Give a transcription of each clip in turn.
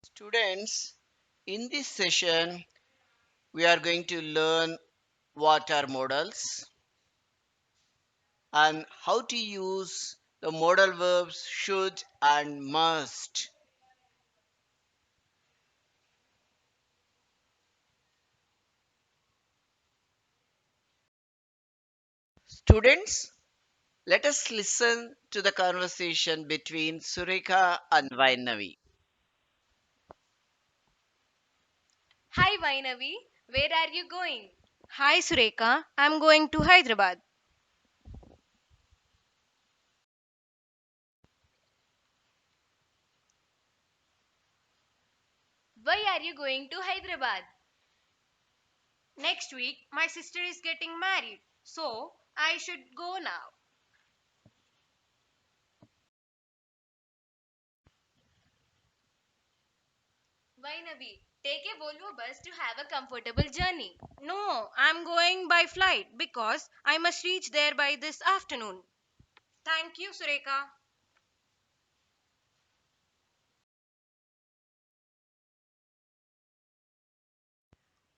Students, in this session, we are going to learn what are modals and how to use the modal verbs should and must. Students, let us listen to the conversation between Sureka and Vainavi. Hi Vainavi, where are you going? Hi Sureka, I'm going to Hyderabad. Why are you going to Hyderabad? Next week, my sister is getting married, so I should go now. Vainavi, take a Volvo bus to have a comfortable journey. No, I'm going by flight because I must reach there by this afternoon. Thank you, Sureka.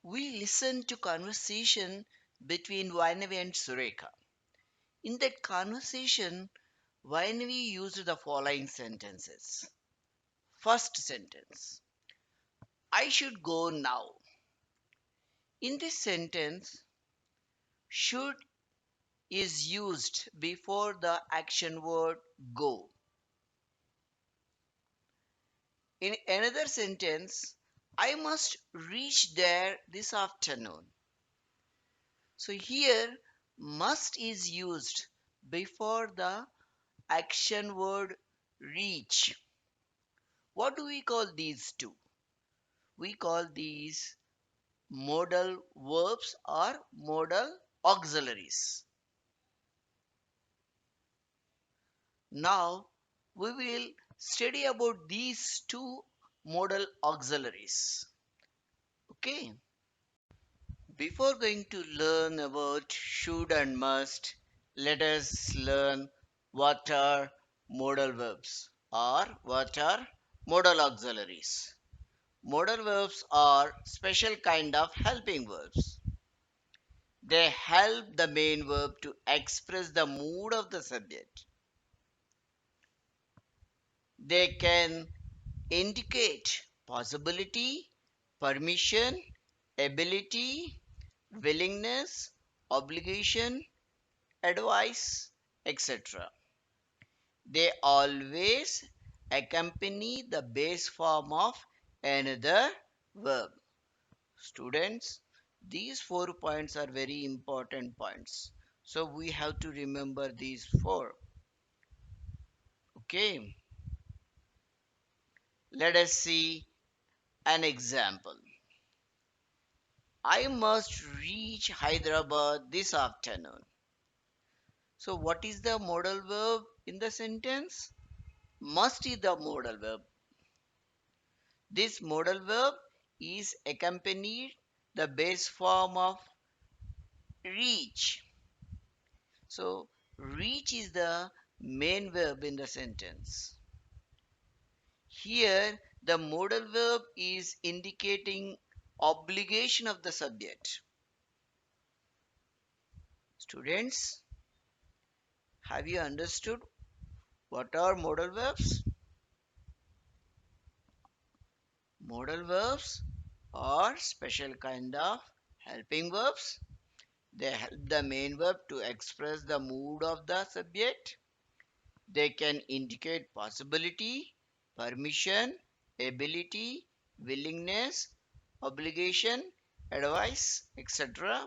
We listened to conversation between Vainavi and Sureka. In that conversation, Vainavi used the following sentences. First sentence, I should go now. In this sentence, should is used before the action word go. In another sentence, I must reach there this afternoon. So here, must is used before the action word reach. What do we call these two? We call these modal verbs or modal auxiliaries. Now we will study about these two modal auxiliaries. Okay. Before going to learn about should and must, let us learn what are modal verbs or what are modal auxiliaries. Modal verbs are special kind of helping verbs. They help the main verb to express the mood of the subject. They can indicate possibility, permission, ability, willingness, obligation, advice, etc. They always accompany the base form of another verb. Students, these 4 points are very important points. So we have to remember these four. Okay, let us see an example. I must reach Hyderabad this afternoon. So, what is the modal verb in the sentence? Must is the modal verb. This modal verb is accompanied the base form of reach. So, reach is the main verb in the sentence. Here, the modal verb is indicating obligation of the subject. Students, have you understood what are modal verbs? Modal verbs are special kind of helping verbs. They help the main verb to express the mood of the subject. They can indicate possibility, permission, ability, willingness, obligation, advice, etc.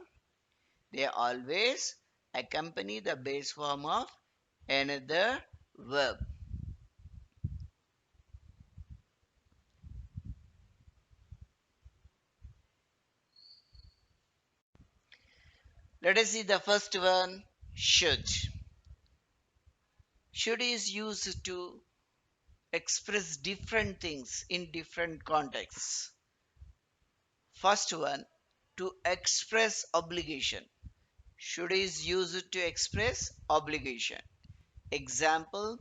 They always accompany the base form of another verb. Let us see the first one, should. Should is used to express different things in different contexts. First one, to express obligation. Should is used to express obligation. Example,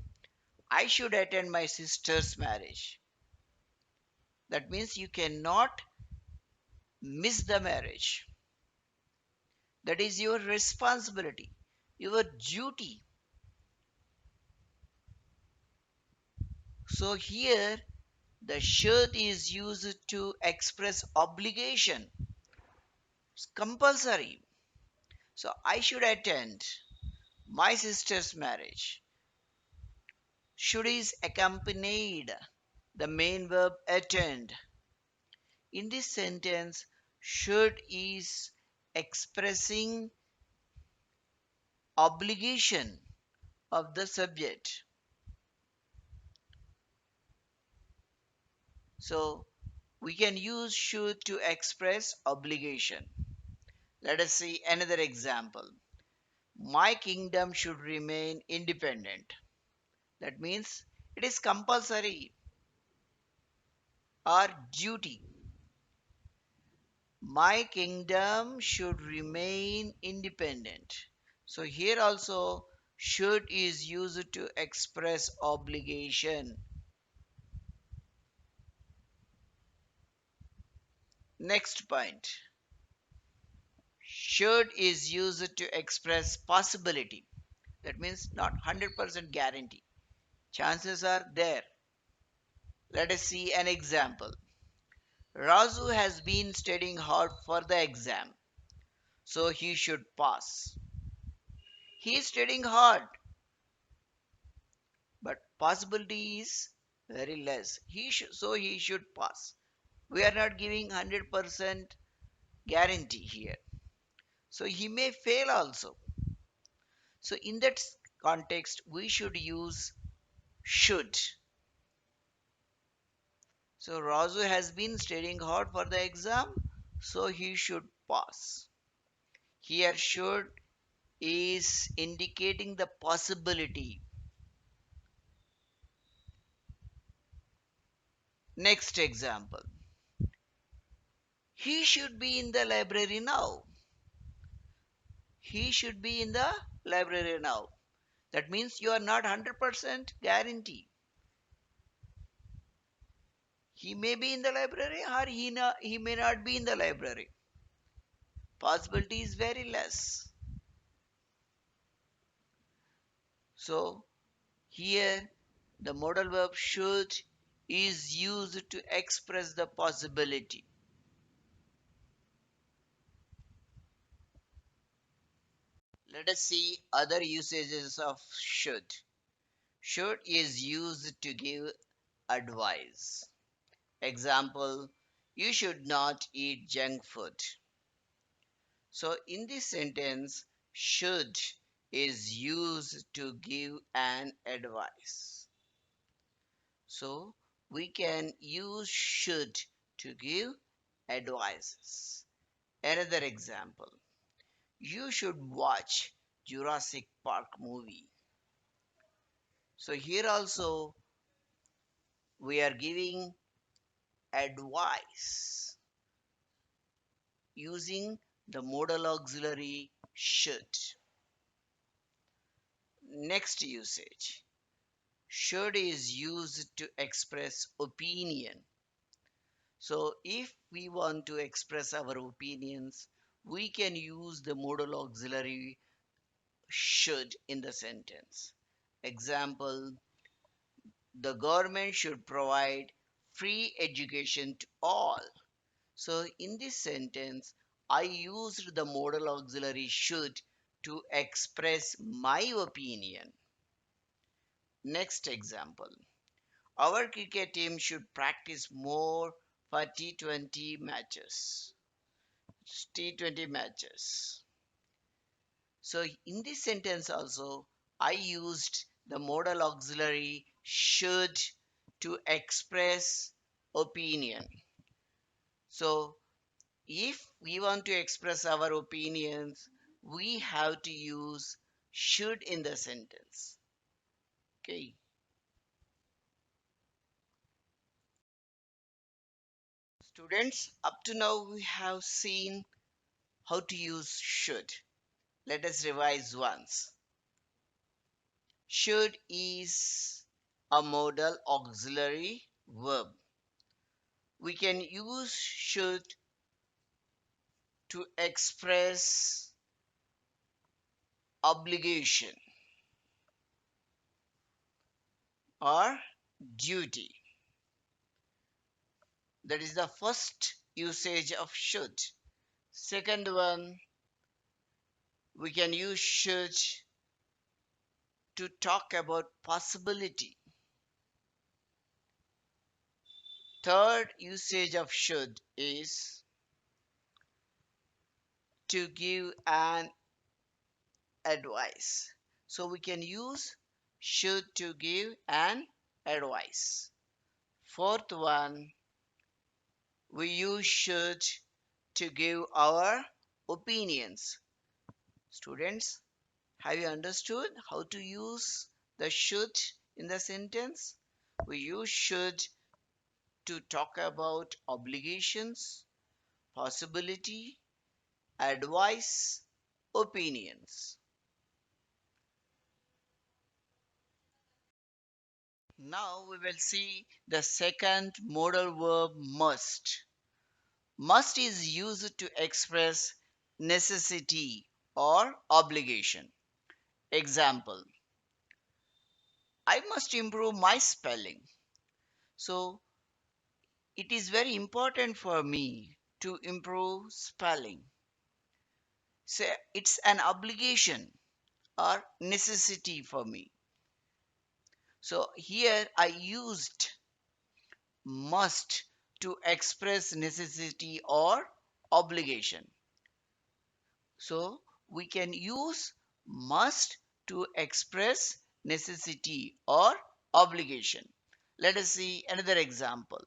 I should attend my sister's marriage. That means you cannot miss the marriage. That is your responsibility, your duty. So here the should is used to express obligation. It's compulsory. So I should attend my sister's marriage. Should is accompanied the main verb attend. In this sentence, should is expressing obligation of the subject. So we can use should to express obligation. Let us see another example. My kingdom should remain independent. That means it is compulsory or duty. My kingdom should remain independent. So here also should is used to express obligation. Next point. Should is used to express possibility. That means not 100% guarantee. Chances are there. Let us see an example. Razu has been studying hard for the exam, so he should pass. He is studying hard, but possibility is very less. So he should pass. We are not giving 100% guarantee here. So he may fail also. So in that context, we should use should. So Razu has been studying hard for the exam, so he should pass. Here should is indicating the possibility. Next example. He should be in the library now. He should be in the library now. That means you are not 100% guarantee. He may be in the library or he may not be in the library. Possibility is very less. So here the modal verb should is used to express the possibility. Let us see other usages of should. Should is used to give advice. Example, you should not eat junk food. So in this sentence, should is used to give an advice. So we can use should to give advices. Another example, you should watch Jurassic Park movie. So here also we are giving advice using the modal auxiliary should. Next usage. Should is used to express opinion. So if we want to express our opinions, we can use the modal auxiliary should in the sentence. Example, the government should provide free education to all. So in this sentence, I used the modal auxiliary should to express my opinion. Next example. Our cricket team should practice more for T20 matches. T20 matches. So in this sentence also, I used the modal auxiliary should to express opinion. So if we want to express our opinions, we have to use should in the sentence. Okay. Students, up to now we have seen how to use should. Let us revise once. Should is a modal auxiliary verb. We can use should to express obligation or duty. That is the first usage of should. Second one, we can use should to talk about possibility. Third usage of should is to give an advice. So we can use should to give an advice. Fourth one, we use should to give our opinions. Students, have you understood how to use the should in the sentence? We use should to talk about obligations, possibility, advice, opinions. Now we will see the second modal verb must. Must is used to express necessity or obligation. Example, I must improve my spelling. So it is very important for me to improve spelling. So it's an obligation or necessity for me. So here I used must to express necessity or obligation. So we can use must to express necessity or obligation. Let us see another example.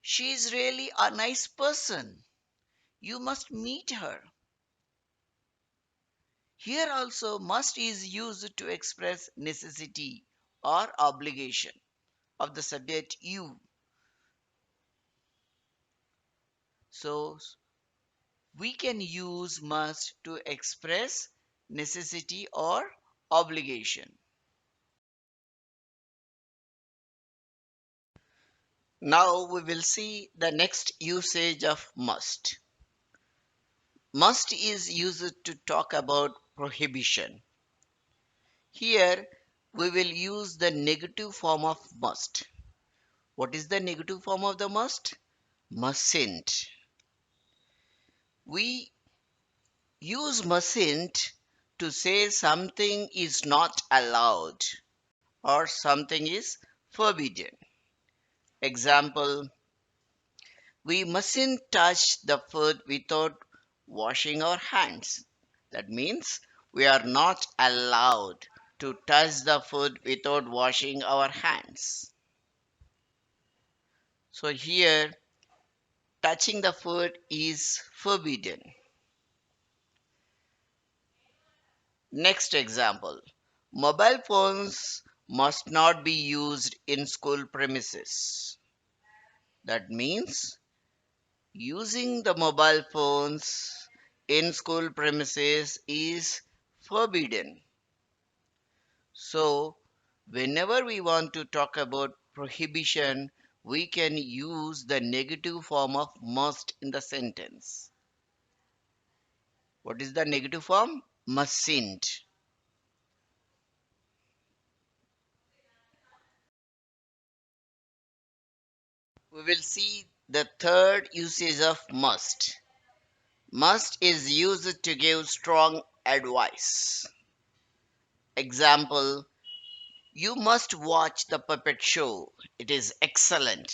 She is really a nice person. You must meet her. Here also must is used to express necessity or obligation of the subject you. So we can use must to express necessity or obligation. Now we will see the next usage of must. Must is used to talk about prohibition. Here we will use the negative form of must. What is the negative form of the must? Mustn't. We use mustn't to say something is not allowed or something is forbidden. Example, we mustn't touch the food without washing our hands. That means we are not allowed to touch the food without washing our hands. So here, touching the food is forbidden. Next example, mobile phones must not be used in school premises. That means using the mobile phones in school premises is forbidden. So, whenever we want to talk about prohibition, we can use the negative form of must in the sentence. What is the negative form? Mustn't. We will see the third usage of must. Must is used to give strong advice. Example, you must watch the puppet show. It is excellent.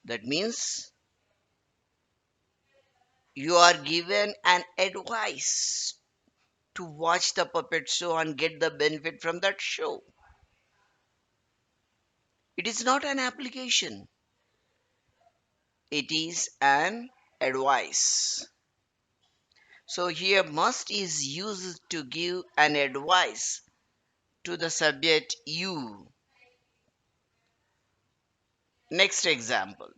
That means you are given an advice to watch the puppet show and get the benefit from that show. It is not an application, it is an advice. So here must is used to give an advice to the subject you. Next example.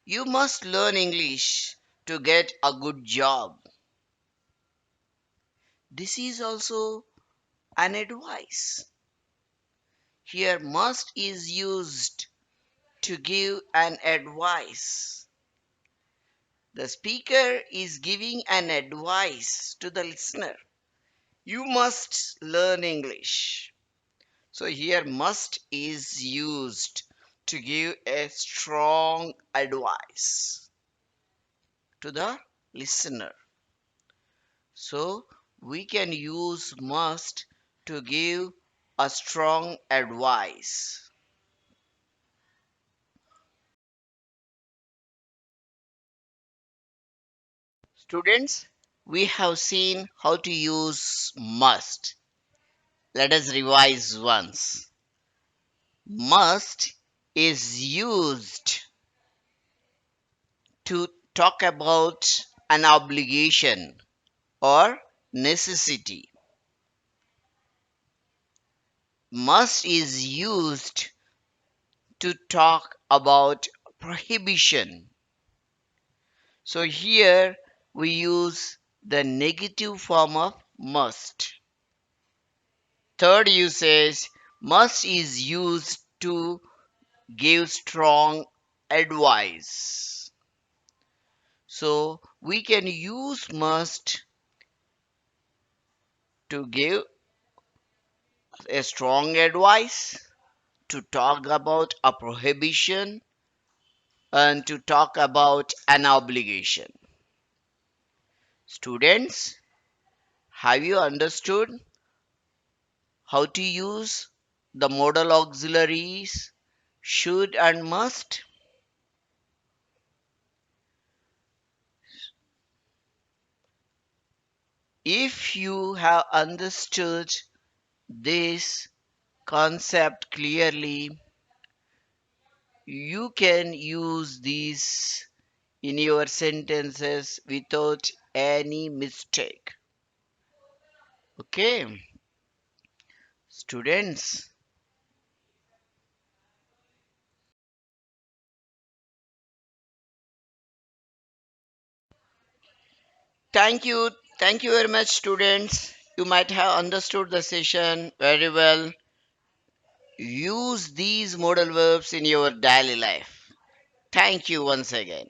You must learn English to get a good job. This is also an advice. Here must is used to give an advice. The speaker is giving an advice to the listener. You must learn English. So here must is used to give a strong advice to the listener. So we can use must to give a strong advice. Students, we have seen how to use must. Let us revise once. Must is used to talk about an obligation or necessity. Must is used to talk about prohibition. So here we use the negative form of must. Third usage, must is used to give strong advice. So we can use must to give a strong advice, to talk about a prohibition, and to talk about an obligation. Students, have you understood how to use the modal auxiliaries should and must? If you have understood this concept clearly, you can use these in your sentences without any mistake. Okay, students, thank you. Thank you very much, students. You might have understood the session very well. Use these modal verbs in your daily life. Thank you once again.